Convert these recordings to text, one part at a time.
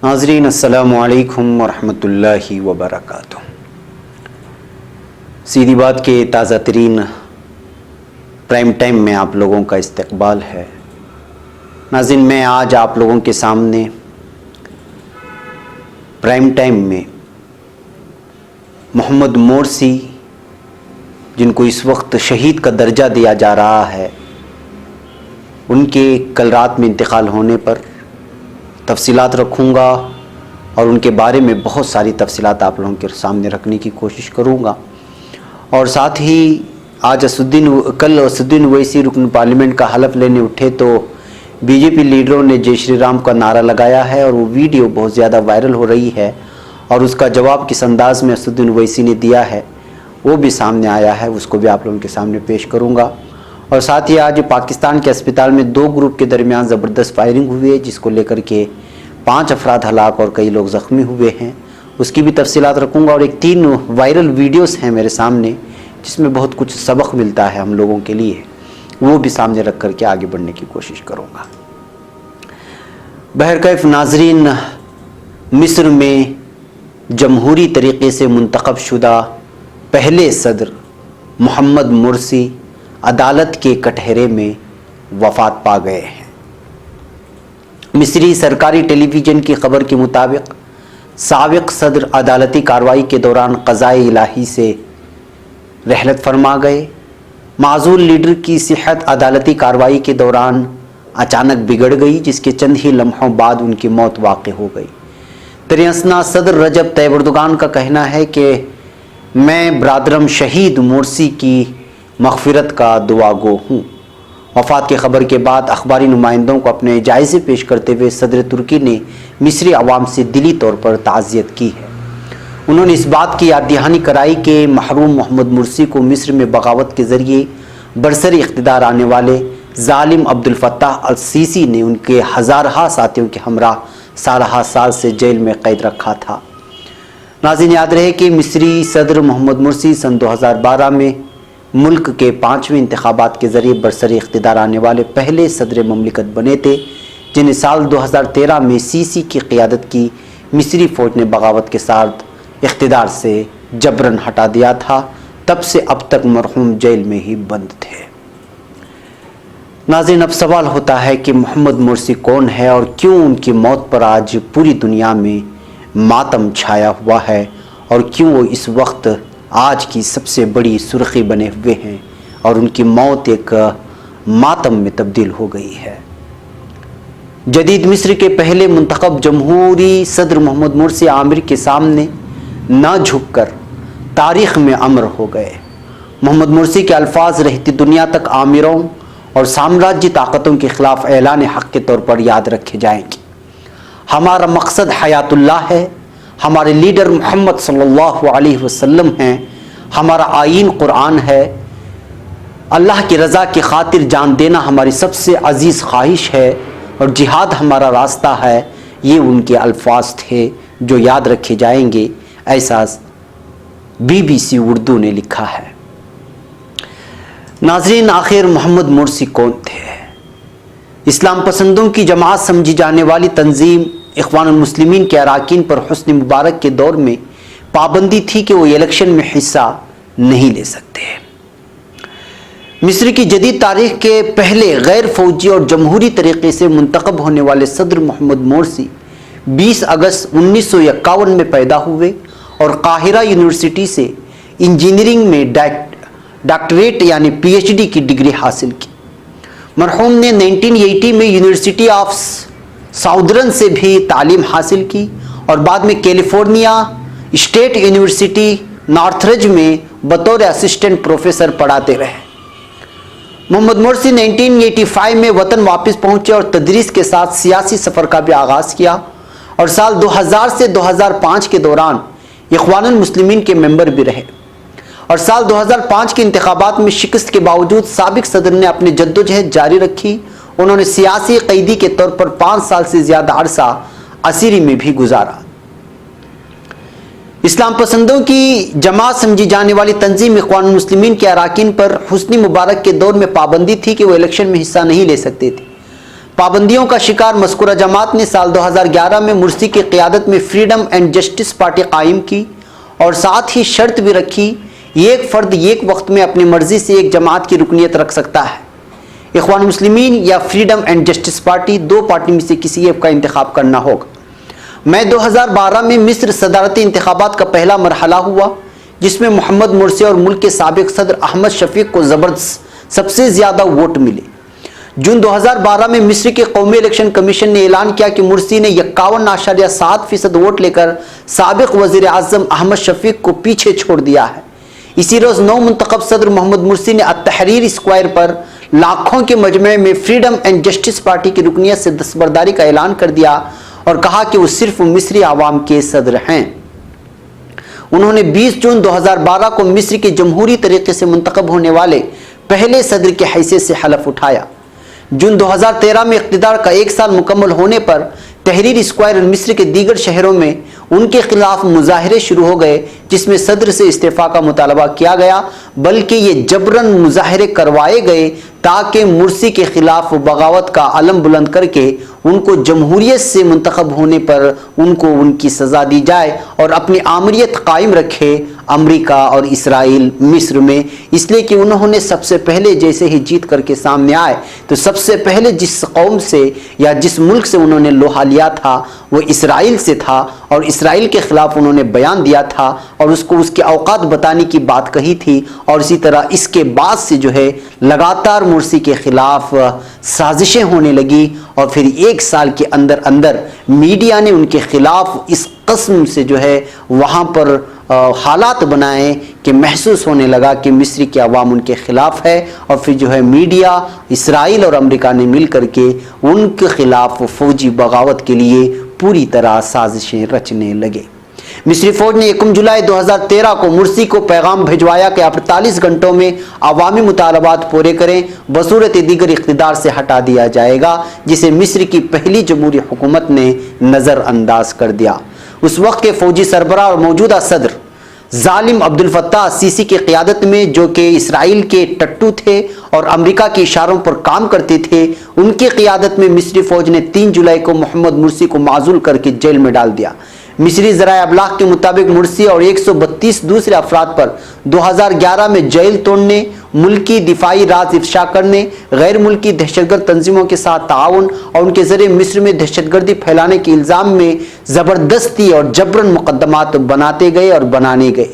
ناظرین السلام علیکم ورحمۃ اللہ وبرکاتہ۔ سیدھی بات کے تازہ ترین پرائم ٹائم میں آپ لوگوں کا استقبال ہے۔ ناظرین، میں آج آپ لوگوں کے سامنے پرائم ٹائم میں محمد مورسی، جن کو اس وقت شہید کا درجہ دیا جا رہا ہے، ان کے کل رات میں انتقال ہونے پر تفصیلات رکھوں گا اور ان کے بارے میں بہت ساری تفصیلات آپ لوگوں کے سامنے رکھنے کی کوشش کروں گا۔ اور ساتھ ہی آج کل اسد الدین اویسی رکن پارلیمنٹ کا حلف لینے اٹھے تو بی جے پی لیڈروں نے جے شری رام کا نعرہ لگایا ہے اور وہ ویڈیو بہت زیادہ وائرل ہو رہی ہے، اور اس کا جواب کس انداز میں اسد الدین اویسی نے دیا ہے وہ بھی سامنے آیا ہے، اس کو بھی آپ لوگوں کے سامنے پیش کروں گا۔ اور ساتھ ہی آج پاکستان کے اسپتال میں 2 گروپ کے درمیان زبردست فائرنگ ہوئی ہے، جس کو لے کر کے 5 افراد ہلاک اور کئی لوگ زخمی ہوئے ہیں، اس کی بھی تفصیلات رکھوں گا۔ اور 3 وائرل ویڈیوز ہیں میرے سامنے جس میں بہت کچھ سبق ملتا ہے ہم لوگوں کے لیے، وہ بھی سامنے رکھ کر کے آگے بڑھنے کی کوشش کروں گا۔ بہرکیف ناظرین، مصر میں جمہوری طریقے سے منتخب شدہ پہلے صدر محمد مرسی عدالت کے کٹہرے میں وفات پا گئے ہیں۔ مصری سرکاری ٹیلی ویژن کی خبر کے مطابق سابق صدر عدالتی کارروائی کے دوران قضائے الہی سے رحلت فرما گئے۔ معزول لیڈر کی صحت عدالتی کارروائی کے دوران اچانک بگڑ گئی، جس کے چند ہی لمحوں بعد ان کی موت واقع ہو گئی۔ تریسنا صدر رجب طیب اردوغان کا کہنا ہے کہ میں برادرم شہید مورسی کی مغفرت کا دعا گو ہوں۔ وفات کی خبر کے بعد اخباری نمائندوں کو اپنے جائزے پیش کرتے ہوئے صدر ترکی نے مصری عوام سے دلی طور پر تعزیت کی ہے۔ انہوں نے اس بات کی یاد دہانی کرائی کہ محروم محمد مرسی کو مصر میں بغاوت کے ذریعے برسری اقتدار آنے والے ظالم عبد الفتاح السیسی نے ان کے ہزارہا ساتھیوں کے ہمراہ سالہ سال سے جیل میں قید رکھا تھا۔ ناظرین، یاد رہے کہ مصری صدر محمد مرسی سن 2012 میں ملک کے 5ویں انتخابات کے ذریعے برسری اقتدار آنے والے پہلے صدر مملکت بنے تھے، جنہیں سال 2013 میں سیسی کی قیادت کی مصری فوج نے بغاوت کے ساتھ اقتدار سے جبراً ہٹا دیا تھا۔ تب سے اب تک مرحوم جیل میں ہی بند تھے۔ ناظرین، اب سوال ہوتا ہے کہ محمد مرسی کون ہے اور کیوں ان کی موت پر آج پوری دنیا میں ماتم چھایا ہوا ہے، اور کیوں وہ اس وقت آج کی سب سے بڑی سرخی بنے ہوئے ہیں اور ان کی موت ایک ماتم میں تبدیل ہو گئی ہے۔ جدید مصر کے پہلے منتخب جمہوری صدر محمد مرسی عامر کے سامنے نہ جھک کر تاریخ میں امر ہو گئے۔ محمد مرسی کے الفاظ رہتی دنیا تک آمروں اور سامراجی طاقتوں کے خلاف اعلان حق کے طور پر یاد رکھے جائیں گے۔ ہمارا مقصد حیات اللہ ہے، ہمارے لیڈر محمد صلی اللہ علیہ وسلم ہیں، ہمارا آئین قرآن ہے، اللہ کی رضا کی خاطر جان دینا ہماری سب سے عزیز خواہش ہے، اور جہاد ہمارا راستہ ہے۔ یہ ان کے الفاظ تھے جو یاد رکھے جائیں گے، ایسا BBC اردو نے لکھا ہے۔ ناظرین، آخر محمد مرسی کون تھے؟ اسلام پسندوں کی جماعت سمجھی جانے والی تنظیم اخوان المسلمین کے اراکین پر حسنی مبارک کے دور میں پابندی تھی کہ وہ الیکشن میں حصہ نہیں لے سکتے۔ مصر کی جدید تاریخ کے پہلے غیر فوجی اور جمہوری طریقے سے منتخب ہونے والے صدر محمد مرسی 20 اگست 1951 میں پیدا ہوئے اور قاہرہ یونیورسٹی سے انجینئرنگ میں ڈاکٹریٹ یعنی PhD کی ڈگری حاصل کی۔ مرحوم نے 1980 میں یونیورسٹی آف ساؤدرن سے بھی تعلیم حاصل کی اور بعد میں کیلیفورنیا اسٹیٹ یونیورسٹی نارتھرج میں بطور اسسٹنٹ پروفیسر پڑھاتے رہے۔ محمد مرسی 1985 میں وطن واپس پہنچے اور تدریس کے ساتھ سیاسی سفر کا بھی آغاز کیا، اور سال 2000 سے 2005 کے دوران اخوان المسلمین کے ممبر بھی رہے، اور سال 2005 کے انتخابات میں شکست کے باوجود سابق صدر نے اپنی جدوجہد جاری رکھی۔ انہوں نے سیاسی قیدی کے طور پر 5 سال سے زیادہ عرصہ اسیری میں بھی گزارا۔ اسلام پسندوں کی جماعت سمجھی جانے والی تنظیم اخوان المسلمین کے اراکین پر حسنی مبارک کے دور میں پابندی تھی کہ وہ الیکشن میں حصہ نہیں لے سکتے تھے۔ पाबंदियों का शिकार मज़कूरा जमात ने साल 2011 में मुर्सी की क़ियादत में फ्रीडम एंड जस्टिस पार्टी कायम की और साथ ही शर्त भी रखी, एक फ़र्द एक वक्त में अपनी मर्ज़ी से एक जमात की रुकनीत रख सकता है। इख्वान मुस्लिमीन या फ्रीडम एंड जस्टिस पार्टी, दो पार्टी में से किसी एक का इंतखाब करना होगा। मई 2012 में मिस्र सदारती इंतखाबात का पहला मरहला हुआ, जिसमें मोहम्मद मुर्सी और मुल्क के साबिक सदर अहमद शफीक को ज़बरदस्त सबसे ज़्यादा वोट मिले। जून 2012 में मिस्र के कौमी इलेक्शन कमीशन ने ऐलान किया कि मुर्सी ने 51.7% वोट लेकर साबिक वज़ीर आज़म अहमद शफीक को पीछे छोड़ दिया है। इसी रोज़ नौ मुंतखब सदर मोहम्मद मुर्सी ने अत-तहरीर स्क्वायर पर लाखों के मजमे में फ्रीडम एंड जस्टिस पार्टी की रुकनियत से दस्तबरदारी का ऐलान कर दिया और कहा कि वो सिर्फ मिस्री आवाम के सदर हैं। उन्होंने 20 जून 2012 को मिस्र के जमहूरी तरीके से मुंतखब होने वाले पहले सदर की हैसियत से हलफ उठाया। जून 2013 में इक़्तिदार का एक साल मुकम्मल होने पर तहरीर स्क्वायर और मिस्र के दीगर शहरों में उनके खिलाफ मुजाहरे शुरू हो गए, जिसमें सदर से इस्तीफ़ा का मुतालबा किया गया, बल्कि ये जबरन मुजाहरे करवाए गए ताकि मुर्सी के खिलाफ बगावत का अलम बुलंद करके उनको जमहूरियत से मुंतखब होने पर उनको उनकी सज़ा दी जाए और अपनी आमरीत कायम रखे अमेरिका और इसराइल मिस्र में। इसलिए कि उन्होंने सबसे पहले जैसे ही जीत करके सामने आए तो सबसे पहले जिस कौम से या जिस मुल्क से उन्होंने लोहा लिया था वो इसराइल से था और इसराइल के ख़िलाफ़ उन्होंने बयान दिया था और उसको उसके औकात बताने की बात कही थी। और इसी तरह इसके बाद से जो है लगातार मुर्सी के ख़िलाफ़ साजिशें होने लगी और फिर एक साल के अंदर अंदर मीडिया ने उनके ख़िलाफ़ इस कस्म से जो है वहाँ पर हालात बनाए कि महसूस होने लगा कि मिस्र की आवाम उनके ख़िलाफ़ है और फिर जो है मीडिया, इसराइल और अमेरिका ने मिल करके उनके ख़िलाफ़ फ़ौजी बगावत के लिए पूरी तरह साजिशें रचने लगे। मिस्री फ़ौज ने 1 जुलाई 2013 को मुर्सी को पैगाम भिजवाया कि 48 घंटों में अवामी मुतालबात पूरे करें, बसूरत दीगर इक़्तिदार से हटा दिया जाएगा, जिसे मिस्र की पहली जमहूरी हुकूमत ने नज़रअंदाज कर दिया। उस वक्त के फ़ौजी सरबराह और मौजूदा सदर जालिम अब्दुल फत्ताह सीसी की क़ियादत में, जो कि इसराइल के टट्टू थे और अमेरिका के इशारों पर काम करते थे, उनकी क़ियादत में मिस्री फ़ौज ने 3 जुलाई को मोहम्मद मुर्सी को माज़ूल करके जेल में डाल दिया। मिस्री ज़राए अबलाग के मुताबिक मुर्सी और 132 दूसरे अफराद पर 2011 में जेल तोड़ने, मुल्की दिफाई राज इफ्शा करने, गैर मुल्की दहशतगर्द तंजीमों के साथ ताउन और उनके ज़रिए मिस्र में दहशतगर्दी फैलाने के इल्ज़ाम में ज़बरदस्ती और जबरन मुकदमात बनाते गए और बनाने गए।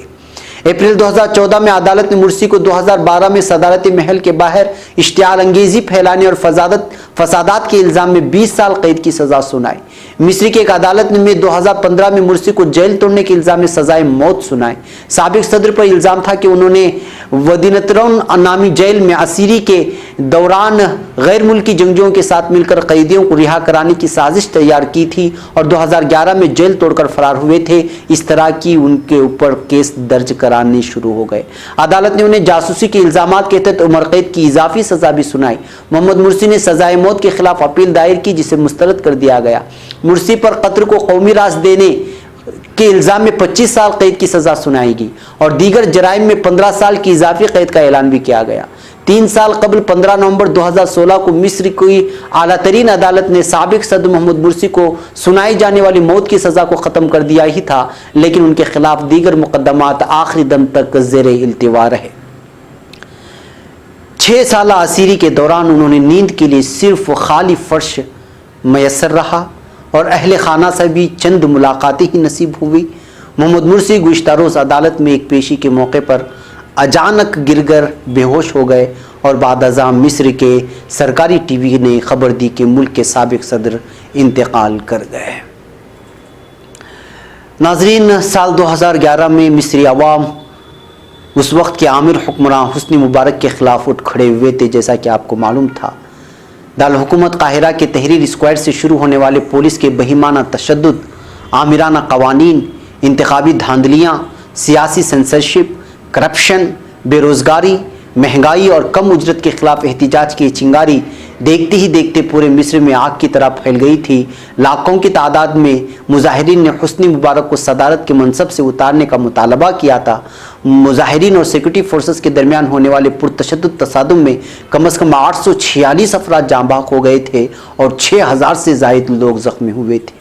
अप्रैल 2014 में अदालत ने मुर्सी को 2012 में सदारती महल के बाहर इश्तियाल अंगेज़ी फैलाने और फसादात के इल्ज़ाम में 20 साल कैद की सज़ा सुनाई। मिस्र की एक अदालत ने 2015 में मुर्सी को जेल तोड़ने के इल्ज़ाम में सज़ाए मौत सुनाई। साबिक सदर पर इल्ज़ाम था कि उन्होंने वदीनतरौन नामी जेल में असीरी के दौरान गैर मुल्की जंगजुओं के साथ मिलकर कैदियों को रिहा कराने की साजिश तैयार की थी और 2011 में जेल तोड़कर फरार हुए थे। इस तरह की उनके ऊपर केस दर्ज कराने शुरू हो गए। अदालत ने उन्हें जासूसी के इल्ज़ामात के तहत उम्र कैद की इजाफी सज़ा भी सुनाई। मोहम्मद मुर्सी ने सज़ाए मौत के खिलाफ अपील दायर की, जिसे मुस्तरद कर दिया गया। मुर्सी पर कत्ल को कौमी राज देने के इल्ज़ाम में 25 साल कैद की सज़ा सुनाई गई और दीगर जराइम में 15 साल की इजाफी कैद का ऐलान भी किया गया। 3 साल कबल 15 नवंबर 2016 को मिस्र की आला तरीन अदालत ने साबिक सदर मोहम्मद मुर्सी को सुनाई जाने वाली मौत की सज़ा को ख़त्म कर दिया ही था, लेकिन उनके खिलाफ दीगर मुकदमात आखिरी दम तक ज़ेरे इल्तिवा रहे। 6 साल असीरी के दौरान उन्होंने नींद के लिए सिर्फ खाली फर्श मैसर रहा और अहले खाना से भी चंद मुलाकातें ही नसीब हुई। मोहम्मद मुर्सी गुज़िश्ता रोज़ अदालत में एक पेशी के मौके पर अचानक गिरकर बेहोश हो गए और बाद अज़ां मिस्र के सरकारी टीवी ने खबर दी कि मुल्क के साबिक सदर इंतकाल कर गए। नाज़रीन, साल 2011 में मिस्री अवाम उस वक्त के आमिर हुक्मरान हुस्नी मुबारक के ख़िलाफ़ उठ खड़े हुए थे। जैसा कि आपको मालूम था, दारुल हुकूमत काहिरा के तहरीर स्क्वायर से शुरू होने वाले पुलिस के बहिमाना तशद्दुद, आमिराना कवानीन, इंतखाबी धांधलियाँ, सियासी सेंसरशिप, करप्शन, बेरोज़गारी, महंगाई और कम उजरत के खिलाफ एहतिजाज की चिंगारी देखते ही देखते पूरे मिस्र में आग की तरह फैल गई थी। लाखों की तादाद में मुजाहिरीन ने हुस्नी मुबारक को सदारत के मनसब से उतारने का मुतालबा किया था। मुजाहिरीन और सिक्योरिटी फोर्सेस के दरमियान होने वाले पुरतशद्दुद तसादुम में कम से कम 846 अफराद जाँ बहक हो गए थे और 6000 से ज़ायद लोग जख्मी हुए थे।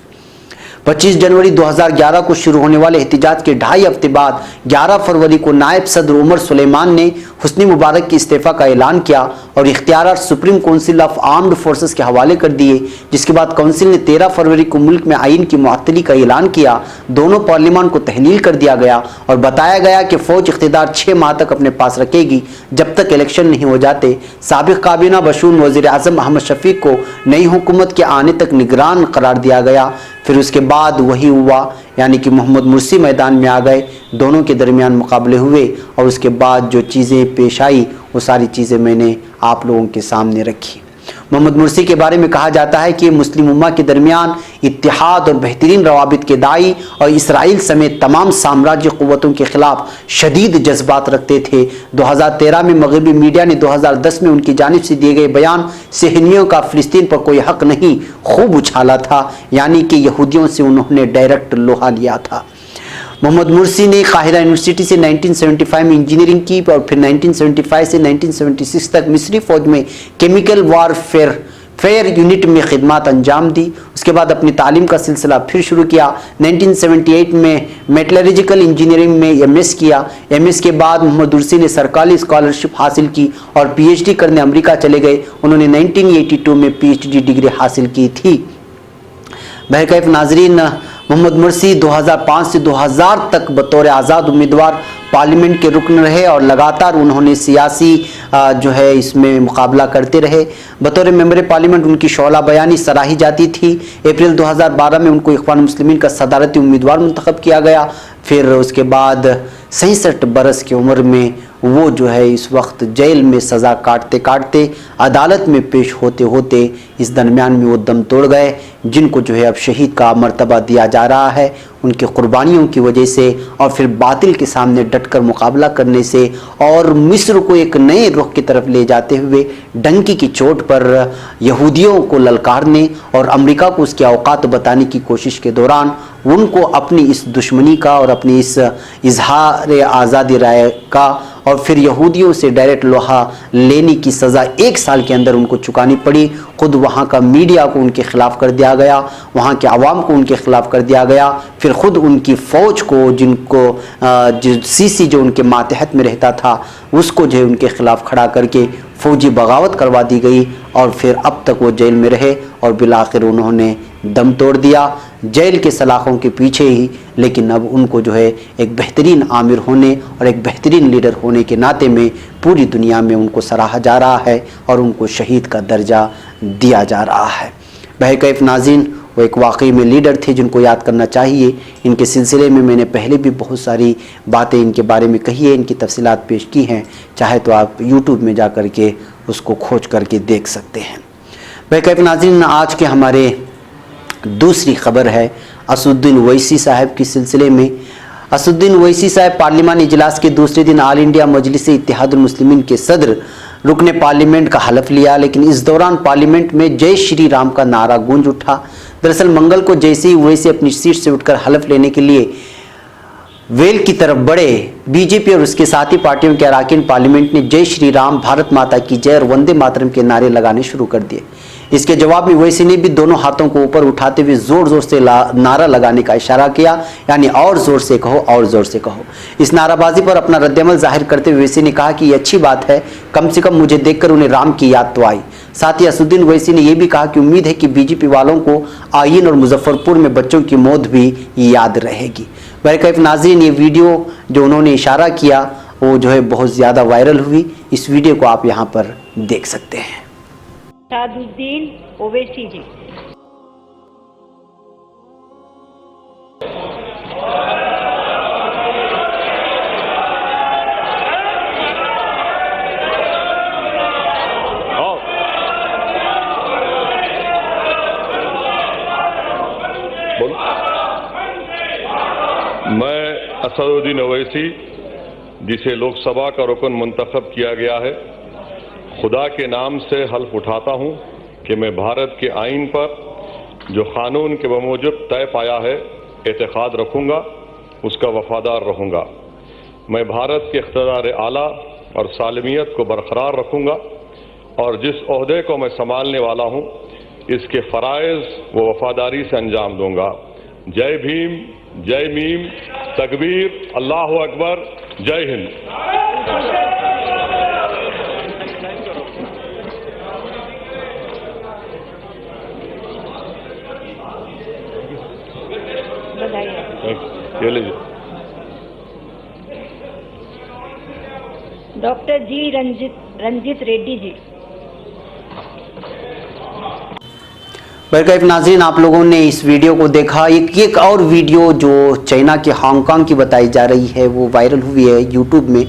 25 जनवरी 2011 को शुरू होने वाले एहतिजाज के 2.5 हफ्ते बाद 11 फरवरी को नायब सदर उमर सुलेमान ने हुस्नी मुबारक के इस्तीफा का ऐलान किया और इख्तियारात supreme council of armed forces के हवाले कर दिए, जिसके बाद काउंसिल ने 13 फरवरी को मुल्क में आइन की मुअत्तली का ऐलान किया। दोनों पार्लियामान को तहलील कर दिया गया और बताया गया कि फौज इख्तियार 6 माह तक अपने पास रखेगी जब तक इलेक्शन नहीं हो जाते। साबिक काबीना बशून वज़ीर आज़म अहमद शफीक को नई हुकूमत के आने तक निगरान करार दिया गया। फिर उसके बाद वही हुआ, यानी कि मोहम्मद मुर्सी मैदान में आ गए, दोनों के दरमियान मुकाबले हुए और उसके बाद जो चीज़ें पेश आई वो सारी चीज़ें मैंने आप लोगों के सामने रखी। मोहम्मद मुर्सी के बारे में कहा जाता है कि मुस्लिम उम्मा के दरमियान इत्तिहाद और बेहतरीन रवाबित के दाई और इसराइल समेत तमाम साम्राज्य क़ुव्वतों के खिलाफ शदीद जज्बात रखते थे। 2013 में मगरबी मीडिया ने 2010 में उनकी जानिब से दिए गए बयान सेहनियों का फ़िलिस्तीन पर कोई हक़ नहीं खूब उछाला था, यानी कि यहूदियों से उन्होंने डायरेक्ट लोहा लिया था। मोहम्मद मुर्सी ने काहिरा यूनिवर्सिटी से 1975 में इंजीनियरिंग की और फिर 1975 से 1976 तक मिस्री फ़ौज में केमिकल वारफेयर यूनिट में खिदमत अंजाम दी। उसके बाद अपनी तालीम का सिलसिला फिर शुरू किया। 1978 में मेटलर्जिकल इंजीनियरिंग में एमएस किया। एमएस के बाद मोहम्मद मुर्सी ने सरकारी स्कॉलरशिप हासिल की और पीएचडी करने अमेरिका चले गए। उन्होंने 1982 में पीएचडी डिग्री हासिल की थी। बहरकैफ नाजरीन, मोहम्मद मुर्सी 2005 से 2000 तक बतौर आज़ाद उम्मीदवार पार्लियामेंट के रुकन रहे और लगातार उन्होंने सियासी जो है इसमें मुकाबला करते रहे। बतौर मेंबर पार्लियामेंट उनकी शौला बयानी सराही जाती थी। अप्रैल 2012 में उनको इख्वान मुस्लिमीन का सदारती उम्मीदवार मुंतखब किया गया। फिर उसके बाद 66 बरस की उम्र में वो जो है इस वक्त जेल में सज़ा काटते काटते अदालत में पेश होते होते इस दरमियान में वो दम तोड़ गए, जिनको जो है अब शहीद का मर्तबा दिया जा रहा है उनकी कुर्बानियों की वजह से और फिर बातिल के सामने डटकर मुकाबला करने से और मिस्र को एक नए रुख की तरफ ले जाते हुए डंकी की चोट पर यहूदियों को ललकारने और अमेरिका को उसके औकात बताने की कोशिश के दौरान उनको अपनी इस दुश्मनी का और अपनी इस इजहार आज़ादी राय का और फिर यहूदियों से डायरेक्ट लोहा लेने की सज़ा 1 साल के अंदर उनको चुकानी पड़ी। खुद वहाँ का मीडिया को उनके ख़िलाफ़ कर दिया गया, वहाँ के आवाम को उनके ख़िलाफ़ कर दिया गया। फिर ख़ुद उनकी फ़ौज को जो सीसी जो उनके मातहत में रहता था उसको जो है उनके ख़िलाफ़ खड़ा करके फ़ौजी बगावत करवा दी गई और फिर अब तक वो जेल में रहे और बिलाखिर उन्होंने दम तोड़ दिया जेल के सलाखों के पीछे ही। लेकिन अब उनको जो है एक बेहतरीन आमिर होने और एक बेहतरीन लीडर होने के नाते में पूरी दुनिया में उनको सराहा जा रहा है और उनको शहीद का दर्जा दिया जा रहा है। बहरकैफ नाज़रीन, वो एक वाकई में लीडर थे जिनको याद करना चाहिए। इनके सिलसिले में मैंने पहले भी बहुत सारी बातें इनके बारे में कही है, इनकी तफसीलात पेश की हैं, चाहे तो आप यूट्यूब में जा कर के उसको खोज करके देख सकते हैं। बहरकैफ नाज़रीन, आज के हमारे दूसरी खबर है असदुद्दीन ओवैसी साहब के सिलसिले में। असदुद्दीन ओवैसी साहब पार्लिमानी इजलास के दूसरे दिन ऑल इंडिया मजलिस इत्तेहादुल मुस्लिमीन के सदर रुकने पार्लियामेंट का हलफ लिया, लेकिन इस दौरान पार्लियामेंट में जय श्री राम का नारा गूंज उठा। दरअसल मंगल को जैसे ही ओवैसी अपनी सीट से उठकर हलफ लेने के लिए वेल की तरफ बढ़े, बीजेपी और उसके साथी पार्टियों के अरकान पार्लियामेंट ने जय श्री राम, भारत माता की जय और वंदे मातरम के नारे लगाने शुरू कर दिए। इसके जवाब में ओवैसी ने भी दोनों हाथों को ऊपर उठाते हुए जोर जोर से नारा लगाने का इशारा किया, यानी और जोर से कहो और जोर से कहो। इस नाराबाजी पर अपना रद्दअमल जाहिर करते हुए ओवैसी ने कहा कि ये अच्छी बात है, कम से कम मुझे देखकर उन्हें राम की याद तो आई। साथ ही असदुद्दीन ओवैसी ने यह भी कहा कि उम्मीद है कि बीजेपी वालों को आईन और मुजफ्फरपुर में बच्चों की मौत भी याद रहेगी। बहरकैफ नाज़रीन, ये वीडियो जो उन्होंने इशारा किया वो जो है बहुत ज़्यादा वायरल हुई। इस वीडियो को आप यहाँ पर देख सकते हैं। असदुद्दीन ओवैसी जी। मैं असदुद्दीन ओवैसी जिसे लोकसभा का रुकन मुंतखब किया गया है, खुदा के नाम से हल्फ उठाता हूँ कि मैं भारत के आइन पर जो कानून के बमूजिब तय पाया है एतक़ाद रखूँगा, उसका वफादार रहूँगा। मैं भारत के इक़्तिदार आला और सालमियत को बरकरार रखूँगा और जिस ओहदे को मैं संभालने वाला हूँ इसके फ़राइज़ व वफादारी से अंजाम दूँगा। जय भीम, जय मीम, तकबीर, अल्लाहु अकबर, जय हिंद। ये लीजिए। डॉक्टर जी रंजित रेड्डी जी। बरकैफ नाज़रीन, आप लोगों ने इस वीडियो को देखा। एक और वीडियो जो चाइना के हांगकांग की बताई जा रही है वो वायरल हुई है यूट्यूब में।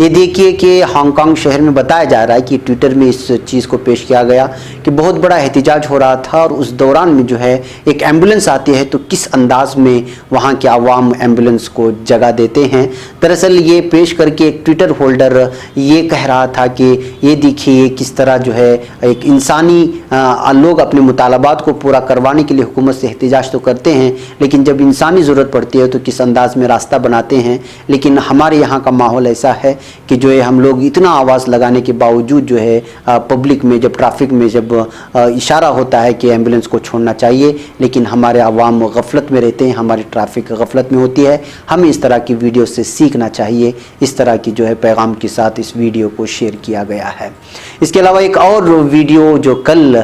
ये देखिए कि हांगकांग शहर में बताया जा रहा है कि ट्विटर में इस चीज़ को पेश किया गया कि बहुत बड़ा एहतिजाज हो रहा था और उस दौरान में जो है एक एम्बुलेंस आती है तो किस अंदाज में वहाँ के आवाम एम्बुलेंस को जगह देते हैं। दरअसल ये पेश करके एक ट्विटर होल्डर ये कह रहा था कि ये देखिए किस तरह जो है एक इंसानी लोग अपने मुतालबात को पूरा करवाने के लिए हुकूमत से एहतिजाज तो करते हैं, लेकिन जब इंसानी ज़रूरत पड़ती है तो किस अंदाज में रास्ता बनाते हैं। लेकिन हमारे यहाँ का माहौल ऐसा है कि जो है हम लोग इतना आवाज़ लगाने के बावजूद जो है पब्लिक में जब ट्रैफिक में जब इशारा होता है कि एम्बुलेंस को छोड़ना चाहिए, लेकिन हमारे आवाम गफलत में रहते हैं, हमारी ट्रैफिक गफलत में होती है। हमें इस तरह की वीडियो से सीखना चाहिए। इस तरह की जो है पैगाम के साथ इस वीडियो को शेयर किया गया है। इसके अलावा एक और वीडियो जो कल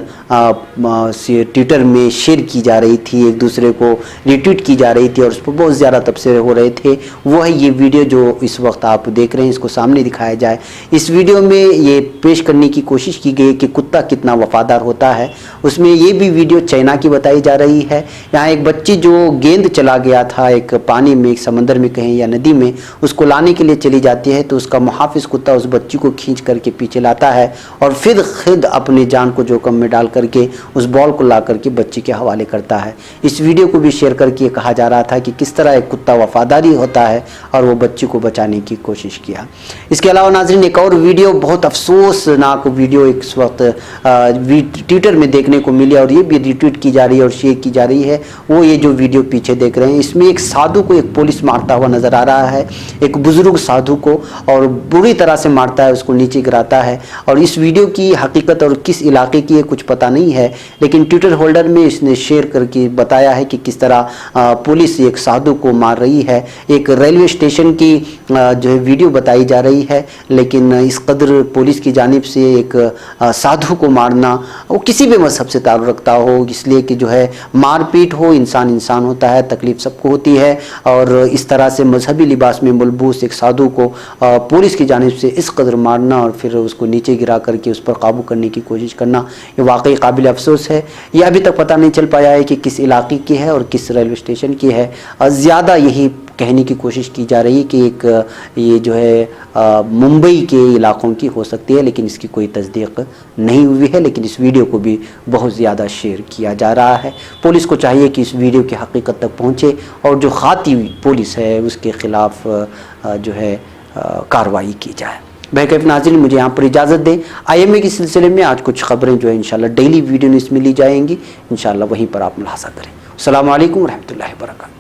ट्विटर में शेयर की जा रही थी, एक दूसरे को रिट्वीट की जा रही थी और उस पर बहुत ज़्यादा तबसरे हो रहे थे, वो है ये वीडियो जो इस वक्त आप देख रहे हैं। इसको सामने दिखाया जाए। इस वीडियो में ये पेश करने की कोशिश की गई कि कुत्ता कितना वफादार होता है। उसमें ये भी वीडियो चाइना की बताई जा रही है। यहाँ एक बच्ची जो गेंद चला गया था एक पानी में, एक समंदर में कहीं या नदी में, उसको लाने के लिए चली जाती है तो उसका मुहाफिज कुत्ता उस बच्ची को खींच करके पीछे लाता है और फिर खुद अपने जान को जोखिम में डाल करके उस बॉल को ला करके बच्ची के हवाले करता है। इस वीडियो को भी शेयर करके कहा जा रहा था कि किस तरह एक कुत्ता वफादारी होता है और वो बच्ची को बचाने की कोशिश किया। इसके अलावा नाज़रीन एक और वीडियो, बहुत अफसोसनाक वीडियो इस वक्त ट्विटर में देखने को मिली और ये भी रिट्वीट की जा रही है और शेयर की जा रही है। वो ये जो वीडियो पीछे देख रहे हैं, इसमें एक साधु को एक पुलिस मारता हुआ नज़र आ रहा है, एक बुजुर्ग साधु को, और बुरी तरह से मारता है, उसको नीचे गिराता है। और इस वीडियो की हकीकत और किस इलाके की है कुछ पता नहीं है, लेकिन ट्विटर होल्डर में इसने शेयर करके बताया है कि किस तरह पुलिस एक साधु को मार रही है। एक रेलवे स्टेशन की जो है वीडियो बताई जा रही है, लेकिन इस कदर पुलिस की जानिब से एक साधु को मारना, वो किसी भी मजहब से ताल्लुक़ रखता हो, इसलिए कि जो है मारपीट हो, इंसान इंसान होता है, तकलीफ सबको होती है। और इस तरह से मजहबी लिबास में मलबूस एक साधु को पुलिस की जानिब से इस कदर मारना और फिर उसको नीचे गिरा करके उस पर काबू करने की कोशिश करना, ये वाकई काबिल अफसोस है। ये अभी तक पता नहीं चल पाया है कि किस इलाके की है और किस रेलवे स्टेशन की है। ज़्यादा यही कहने की कोशिश की जा रही है कि एक ये जो है मुंबई के इलाकों की हो सकती है, लेकिन इसकी कोई तस्दीक नहीं हुई है। लेकिन इस वीडियो को भी बहुत ज़्यादा शेयर किया जा रहा है। पुलिस को चाहिए कि इस वीडियो की हकीकत तक पहुँचे और जो खाती पुलिस है उसके ख़िलाफ़ जो है कार्रवाई की जाए। बहरकैफ नाज़रीन, मुझे यहाँ पर इजाज़त दें। IMA के सिलसिले में आज कुछ ख़बरें जो है इंशाल्लाह डेली वीडियो न्यूज़ में ली जाएंगी, इंशाल्लाह वहीं पर आप मुलाहाज़ा करें। अस्सलामु अलैकुम व रहमतुल्लाहि व बरकातहू।